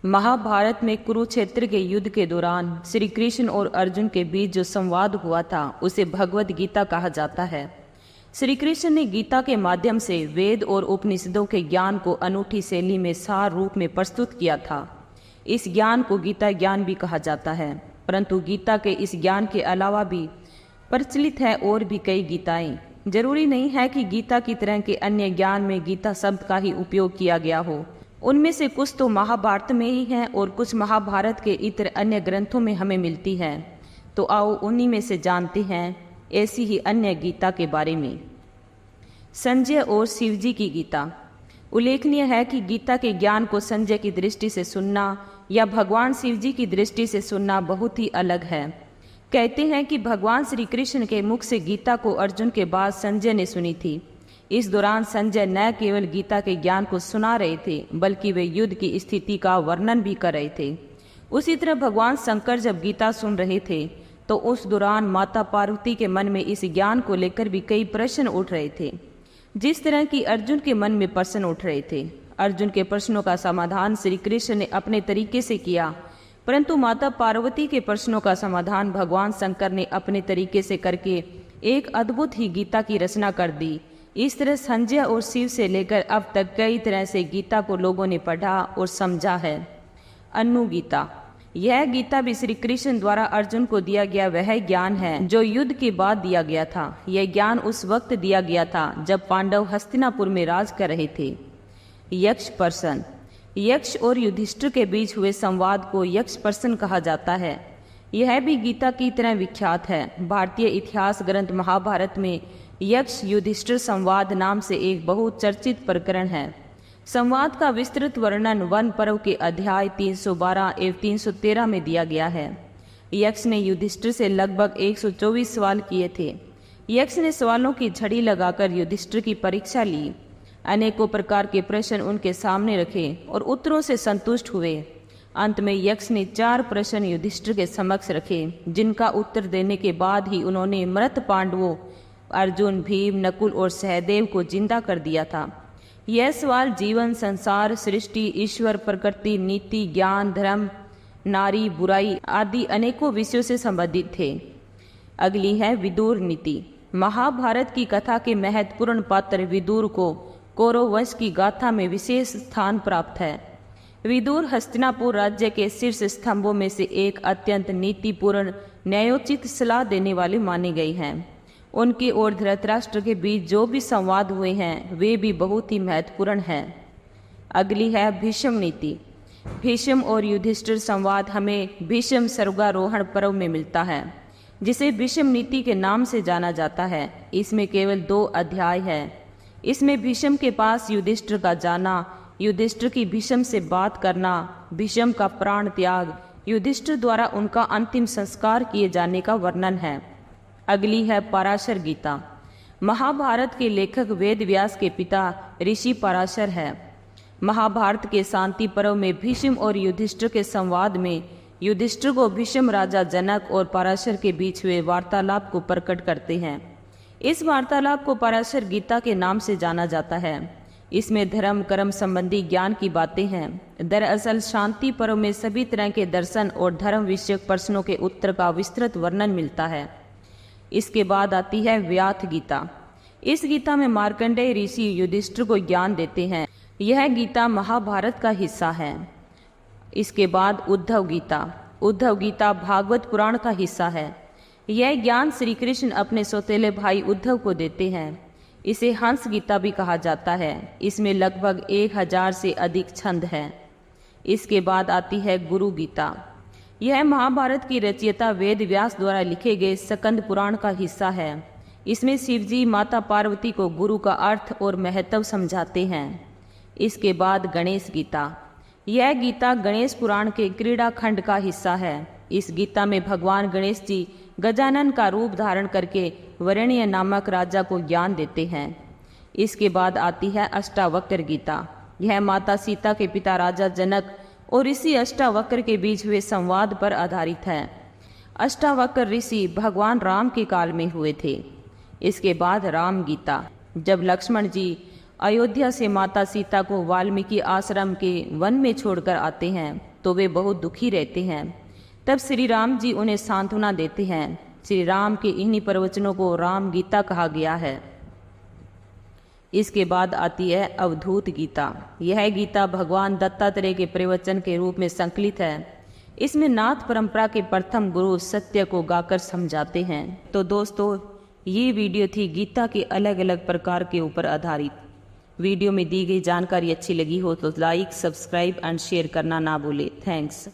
महाभारत में कुरुक्षेत्र के युद्ध के दौरान श्री कृष्ण और अर्जुन के बीच जो संवाद हुआ था उसे भगवद गीता कहा जाता है। श्री कृष्ण ने गीता के माध्यम से वेद और उपनिषदों के ज्ञान को अनूठी शैली में सार रूप में प्रस्तुत किया था। इस ज्ञान को गीता ज्ञान भी कहा जाता है, परंतु गीता के इस ज्ञान के अलावा भी प्रचलित है और भी कई गीताएं। जरूरी नहीं है कि गीता की तरह के अन्य ज्ञान में गीता शब्द का ही उपयोग किया गया हो। उनमें से कुछ तो महाभारत में ही है और कुछ महाभारत के इतर अन्य ग्रंथों में हमें मिलती है। तो आओ उन्हीं में से जानते हैं ऐसी ही अन्य गीता के बारे में। संजय और शिवजी की गीता। उल्लेखनीय है कि गीता के ज्ञान को संजय की दृष्टि से सुनना या भगवान शिवजी की दृष्टि से सुनना बहुत ही अलग है। कहते हैं कि भगवान श्री कृष्ण के मुख से गीता को अर्जुन के बाद संजय ने सुनी थी। इस दौरान संजय न केवल गीता के ज्ञान को सुना रहे थे, बल्कि वे युद्ध की स्थिति का वर्णन भी कर रहे थे। उसी तरह भगवान शंकर जब गीता सुन रहे थे तो उस दौरान माता पार्वती के मन में इस ज्ञान को लेकर भी कई प्रश्न उठ रहे थे, जिस तरह की अर्जुन के मन में प्रश्न उठ रहे थे। अर्जुन के प्रश्नों का समाधान श्री कृष्ण ने अपने तरीके से किया, परंतु माता पार्वती के प्रश्नों का समाधान भगवान शंकर ने अपने तरीके से करके एक अद्भुत ही गीता की रचना कर दी। इस तरह संजय और शिव से लेकर अब तक कई तरह से गीता को लोगों ने पढ़ा और समझा है। अनु गीता। यह गीता भी श्री कृष्ण द्वारा अर्जुन को दिया गया वह ज्ञान है जो युद्ध के बाद दिया गया था। यह ज्ञान उस वक्त दिया गया था जब पांडव हस्तिनापुर में राज कर रहे थे। यक्ष प्रश्न। यक्ष और युधिष्ठिर के बीच हुए संवाद को यक्ष प्रश्न कहा जाता है। यह भी गीता की तरह विख्यात है। भारतीय इतिहास ग्रंथ महाभारत में यक्ष युधिष्ठिर संवाद नाम से एक बहुत चर्चित प्रकरण है। संवाद का विस्तृत वर्णन वन पर्व के अध्याय 312 एवं 313 में दिया गया है। यक्ष ने युधिष्ठिर से लगभग 124 सवाल किए थे। यक्ष ने सवालों की झड़ी लगाकर युधिष्ठिर की परीक्षा ली। अनेकों प्रकार के प्रश्न उनके सामने रखे और उत्तरों से संतुष्ट हुए। अंत में यक्ष ने 4 प्रश्न युधिष्ठिर के समक्ष रखे, जिनका उत्तर देने के बाद ही उन्होंने मृत पांडवों अर्जुन, भीम, नकुल और सहदेव को जिंदा कर दिया था। यह सवाल जीवन, संसार, सृष्टि, ईश्वर, प्रकृति, नीति, ज्ञान, धर्म, नारी, बुराई आदि अनेकों विषयों से संबंधित थे। अगली है विदुर नीति। महाभारत की कथा के महत्वपूर्ण पात्र विदुर को कौरव वंश की गाथा में विशेष स्थान प्राप्त है। विदुर हस्तिनापुर राज्य के शीर्ष स्तंभों में से एक अत्यंत नीतिपूर्ण, न्यायोचित सलाह देने वाले माने गए हैं। उनके और धृतराष्ट्र के बीच जो भी संवाद हुए हैं वे भी बहुत ही महत्वपूर्ण हैं। अगली है भीष्म नीति। भीष्म और युधिष्ठिर संवाद हमें भीष्म स्वर्गारोहण पर्व में मिलता है, जिसे भीष्म नीति के नाम से जाना जाता है। इसमें केवल 2 अध्याय है। इसमें भीष्म के पास युधिष्ठिर का जाना, युधिष्ठिर की भीष्म से बात करना, भीष्म का प्राण त्याग, युधिष्ठिर द्वारा उनका अंतिम संस्कार किए जाने का वर्णन है। अगली है पराशर गीता। महाभारत के लेखक वेद व्यास के पिता ऋषि पराशर है। महाभारत के शांति पर्व में भीष्म और युधिष्ठिर के संवाद में युधिष्ठिर को भीष्म राजा जनक और पराशर के बीच हुए वार्तालाप को प्रकट करते हैं। इस वार्तालाप को पराशर गीता के नाम से जाना जाता है। इसमें धर्म कर्म संबंधी ज्ञान की बातें हैं। दरअसल शांति पर्व में सभी तरह के दर्शन और धर्म विषयक प्रश्नों के उत्तर का विस्तृत वर्णन मिलता है। इसके बाद आती है व्याथ गीता। इस गीता में मार्कंडेय ऋषि युधिष्ठिर को ज्ञान देते हैं। यह गीता महाभारत का हिस्सा है। इसके बाद उद्धव गीता। उद्धव गीता भागवत पुराण का हिस्सा है। यह ज्ञान श्री कृष्ण अपने सौतेले भाई उद्धव को देते हैं। इसे हंस गीता भी कहा जाता है। इसमें लगभग 1000 से अधिक छंद हैं। इसके बाद आती है गुरु गीता। यह महाभारत की रचयिता वेद व्यास द्वारा लिखे गए स्कंद पुराण का हिस्सा है। इसमें शिवजी माता पार्वती को गुरु का अर्थ और महत्व समझाते हैं। इसके बाद गणेश गीता। यह गीता गणेश पुराण के क्रीड़ा खंड का हिस्सा है। इस गीता में भगवान गणेश जी गजानन का रूप धारण करके वरेण्य नामक राजा को ज्ञान देते हैं। इसके बाद आती है अष्टावक्र गीता। यह माता सीता के पिता राजा जनक और ऋषि अष्टावक्र के बीच हुए संवाद पर आधारित है। अष्टावक्र ऋषि भगवान राम के काल में हुए थे। इसके बाद राम गीता। जब लक्ष्मण जी अयोध्या से माता सीता को वाल्मीकि आश्रम के वन में छोड़कर आते हैं तो वे बहुत दुखी रहते हैं। तब श्री राम जी उन्हें सांत्वना देते हैं। श्री राम के इन्हीं प्रवचनों को राम गीता कहा गया है। इसके बाद आती है अवधूत गीता। यह गीता भगवान दत्तात्रेय के प्रवचन के रूप में संकलित है। इसमें नाथ परंपरा के प्रथम गुरु सत्य को गाकर समझाते हैं। तो दोस्तों, ये वीडियो थी गीता के अलग अलग प्रकार के ऊपर आधारित। वीडियो में दी गई जानकारी अच्छी लगी हो तो लाइक, सब्सक्राइब एंड शेयर करना ना भूले। थैंक्स।